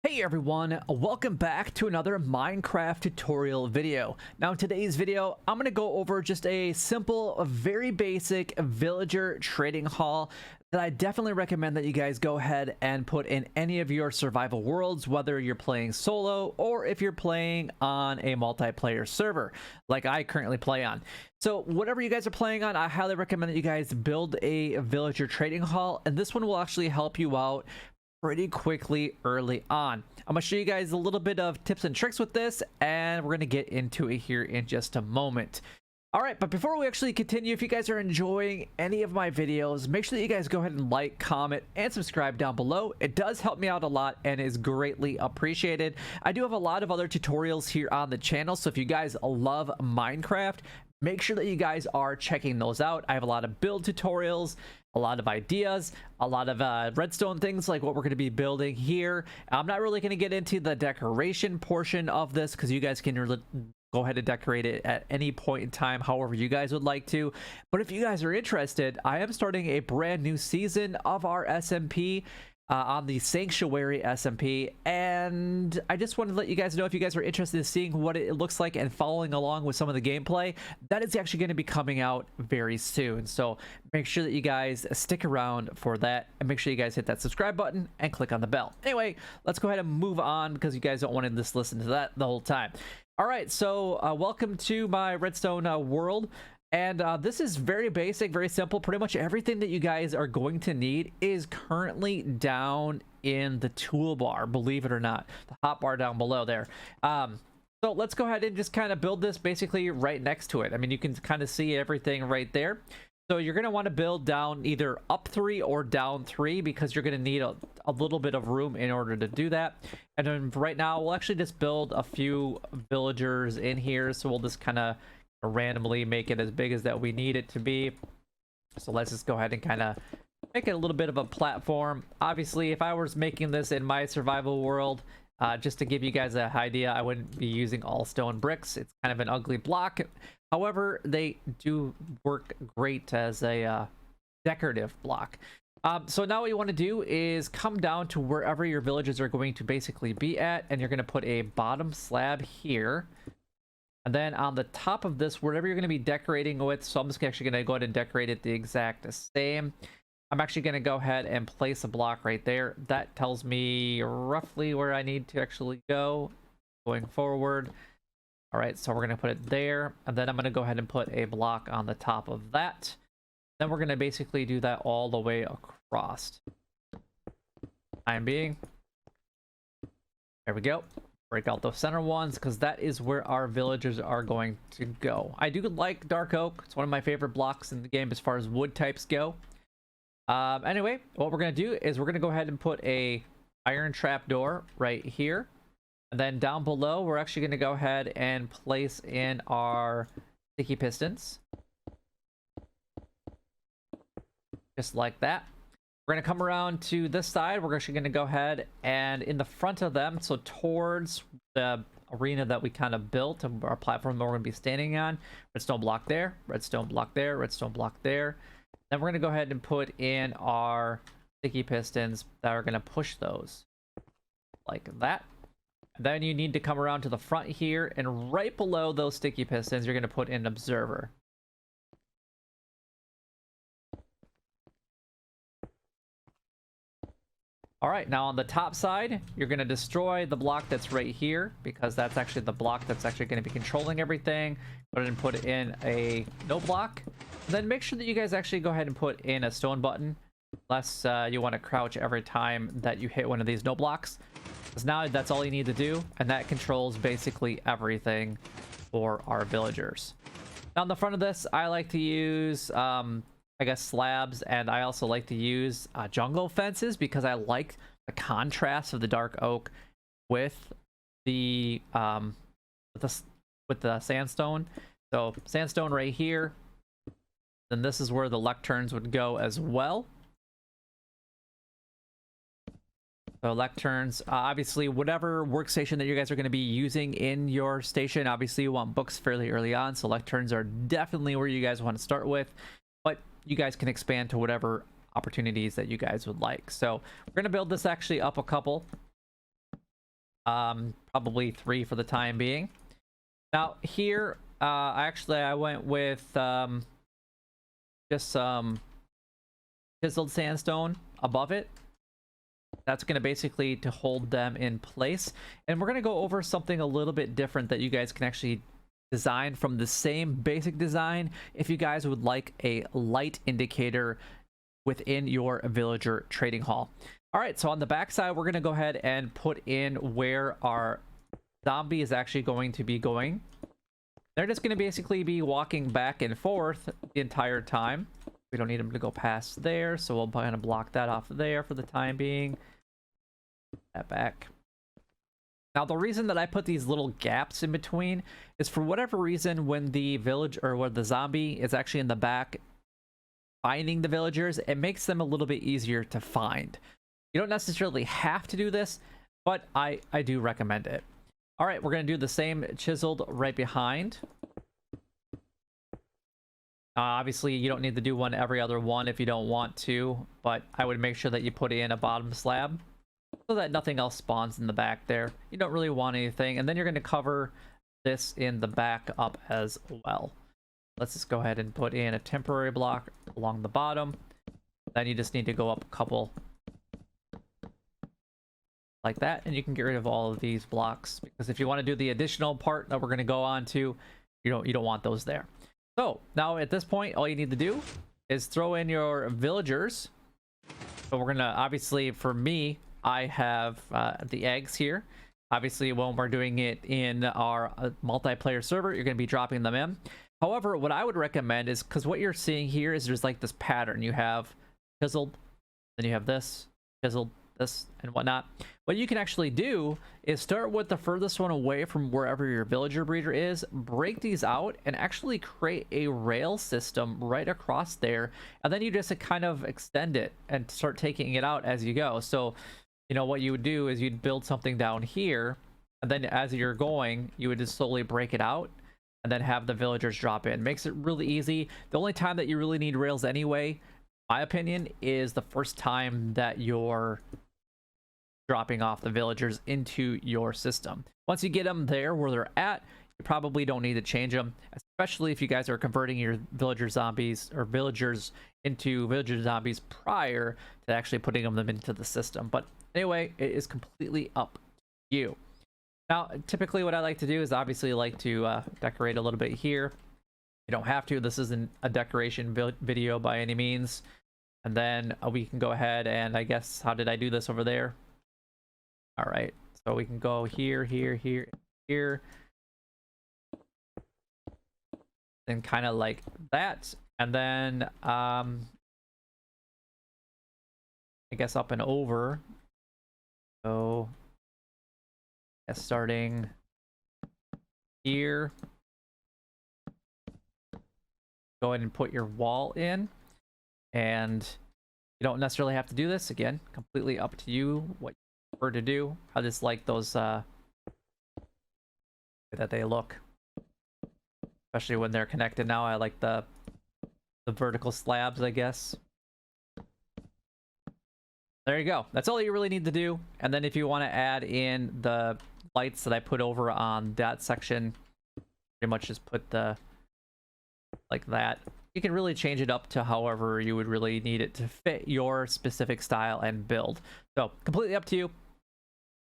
Hey everyone, welcome back to another Minecraft tutorial video. Now in today's video, I'm going to go over just a simple, very basic villager trading hall that I definitely recommend that you guys go ahead and put in any of your survival worlds, whether you're playing solo or if you're playing on a multiplayer server like I currently play on. So whatever you guys are playing on, I highly recommend that you guys build a villager trading hall, and this one will actually help you out pretty quickly early on. I'm gonna show you guys a little bit of tips and tricks with this, and we're gonna get into it here in just a moment. All right, but before we actually continue, if you guys are enjoying any of my videos, make sure that you guys go ahead and like, comment, and subscribe down below. It does help me out a lot and is greatly appreciated. I do have a lot of other tutorials here on the channel, so if you guys love Minecraft, make sure that you guys are checking those out. I have a lot of build tutorials, a lot of ideas, a lot of redstone things like what we're going to be building here. I'm not really going to get into the decoration portion of this because you guys can really go ahead and decorate it at any point in time however you guys would like to. But if you guys are interested, I am starting a brand new season of our SMP on the Sanctuary SMP, and I just wanted to let you guys know, if you guys are interested in seeing what it looks like and following along with some of the gameplay, that is actually going to be coming out very soon. So make sure that you guys stick around for that, and make sure you guys hit that subscribe button and click on the bell. Anyway, let's go ahead and move on because you guys don't want to just listen to that the whole time. All right, so welcome to my redstone world. And this is very basic, very simple. Pretty much everything that you guys are going to need is currently down in the toolbar, believe it or not. The hotbar down below there. So let's go ahead and just kind of build this basically right next to it. I mean, you can kind of see everything right there. So you're going to want to build down either up 3 or down 3 because you're going to need a little bit of room in order to do that. And then right now, we'll actually just build a few villagers in here. So we'll just kind of randomly make it as big as that we need it to be. So let's just go ahead and kind of make it a little bit of a platform. Obviously, if I was making this in my survival world, just to give you guys an idea, I wouldn't be using all stone bricks. It's kind of an ugly block. However, they do work great as a decorative block. So now what you want to do is come down to wherever your villages are going to basically be at, and you're going to put a bottom slab here. And then on the top of this, whatever you're going to be decorating with, so I'm just actually going to go ahead and decorate it the exact same. I'm actually going to go ahead and place a block right there. That tells me roughly where I need to actually go going forward. All right, so we're going to put it there. And then I'm going to go ahead and put a block on the top of that. Then we're going to basically do that all the way across. Time being. There we go. Break out those center ones because that is where our villagers are going to go. I do like dark oak. It's one of my favorite blocks in the game as far as wood types go. Anyway, what we're going to do is we're going to go ahead and put a iron trap door right here. And then down below, we're actually going to go ahead and place in our sticky pistons. Just like that. We're going to come around to this side. We're actually going to go ahead and in the front of them, so towards the arena that we kind of built, our platform that we're going to be standing on, redstone block there, redstone block there, redstone block there. Then we're going to go ahead and put in our sticky pistons that are going to push those like that. Then you need to come around to the front here, and right below those sticky pistons, you're going to put in an observer. All right, now on the top side, you're going to destroy the block that's right here because that's actually the block that's actually going to be controlling everything. Go ahead and put in a no block. And then make sure that you guys actually go ahead and put in a stone button, unless you want to crouch every time that you hit one of these no blocks. Because now that's all you need to do, and that controls basically everything for our villagers. Now on the front of this, I like to use I guess slabs, and I also like to use jungle fences because I like the contrast of the dark oak with the sandstone. So sandstone right here, then this is where the lecterns would go as well. So lecterns, obviously whatever workstation that you guys are going to be using in your station, obviously you want books fairly early on, so lecterns are definitely where you guys want to start with. But you guys can expand to whatever opportunities that you guys would like. So we're going to build this actually up a couple. Probably 3 for the time being. Now here, I went with just some chiseled sandstone above it. That's going to basically to hold them in place. And we're going to go over something a little bit different that you guys can actually design from the same basic design if you guys would like a light indicator within your villager trading hall. All right, so on the back side, we're going to go ahead and put in where our zombie is actually going to be going. They're just going to basically be walking back and forth the entire time. We don't need them to go past there, so we'll kind of block that off there for the time being. That back. Now, the reason that I put these little gaps in between is for whatever reason, when the village or where the zombie is actually in the back finding the villagers, it makes them a little bit easier to find. You don't necessarily have to do this, but I do recommend it. All right, we're going to do the same chiseled right behind. Obviously, you don't need to do one every other one if you don't want to, but I would make sure that you put in a bottom slab so that nothing else spawns in the back there. You don't really want anything, and then you're going to cover this in the back up as well. Let's just go ahead and put in a temporary block along the bottom. Then you just need to go up a couple like that, and you can get rid of all of these blocks, because if you want to do the additional part that we're going to go on to, you don't want those there. So now at this point, all you need to do is throw in your villagers. So we're gonna, obviously for me, I have the eggs here. Obviously when we're doing it in our multiplayer server, you're gonna be dropping them in. However, what I would recommend is, because what you're seeing here is there's like this pattern. You have chiseled, then you have this, chiseled, this, and whatnot. What you can actually do is start with the furthest one away from wherever your villager breeder is, break these out, and actually create a rail system right across there, and then you just kind of extend it and start taking it out as you go. So, you know, what you would do is you'd build something down here, and then as you're going, you would just slowly break it out, and then have the villagers drop in. Makes it really easy. The only time that you really need rails anyway, my opinion, is the first time that you're dropping off the villagers into your system. Once you get them there where they're at, you probably don't need to change them, especially if you guys are converting your villager zombies or villagers into villager zombies prior to actually putting them into the system. But anyway, it is completely up to you. Now, typically what I like to do is obviously like to decorate a little bit here. You don't have to. This isn't a decoration video by any means. And then we can go ahead and, I guess, how did I do this over there? All right, so we can go here, here, here, here, and kind of like that, and then I guess up and over. So I guess starting here, go ahead and put your wall in, and you don't necessarily have to do this. Again, completely up to you what to do. I just like those that they look, especially when they're connected. Now I like the vertical slabs, I guess. There you go. That's all you really need to do. And then if you want to add in the lights that I put over on that section, pretty much just put the like that. You can really change it up to however you would really need it to fit your specific style and build. So completely up to you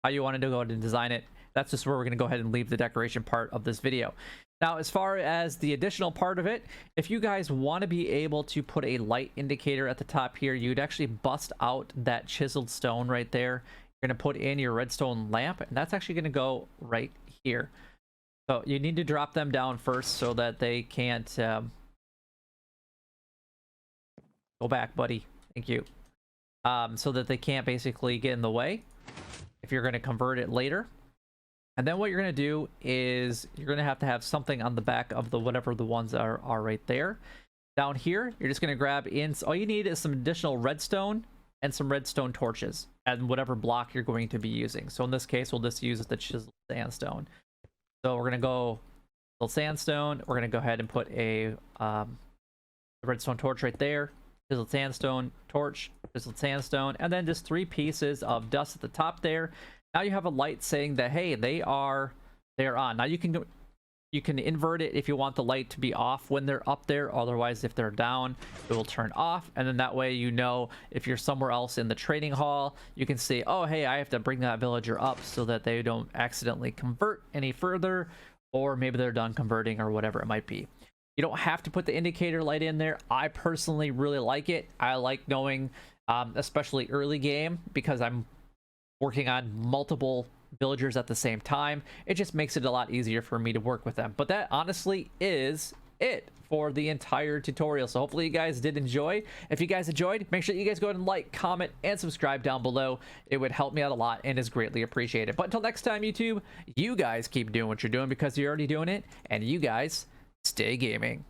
how you wanted to go ahead and design it. That's just where we're going to go ahead and leave the decoration part of this video. Now, as far as the additional part of it, if you guys want to be able to put a light indicator at the top here, you'd actually bust out that chiseled stone right there. You're going to put in your redstone lamp, and that's actually going to go right here. So you need to drop them down first so that they can't go back, buddy. Thank you. So that they can't basically get in the way if you're going to convert it later. And then what you're going to do is you're going to have something on the back of the whatever the ones are right there. Down here, you're just going to grab in. So all you need is some additional redstone and some redstone torches and whatever block you're going to be using. So in this case, we'll just use the chiseled sandstone. So we're going to go chiseled sandstone. We're going to go ahead and put a redstone torch right there. Chiseled sandstone, torch, chiseled sandstone, and then just 3 pieces of dust at the top there. now you have a light saying that, hey, they are on. Now you can invert it if you want the light to be off when they're up there. Otherwise, if they're down, it will turn off. And then that way, you know, if you're somewhere else in the trading hall, you can say, oh, hey, I have to bring that villager up so that they don't accidentally convert any further, or maybe they're done converting or whatever it might be. You don't have to put the indicator light in there. I personally really like it. I like knowing, especially early game, because I'm working on multiple villagers at the same time. It just makes it a lot easier for me to work with them. But that honestly is it for the entire tutorial. So hopefully you guys did enjoy. If you guys enjoyed, make sure you guys go ahead and like, comment, and subscribe down below. It would help me out a lot and is greatly appreciated. But until next time, YouTube, you guys keep doing what you're doing because you're already doing it, and you guys stay gaming.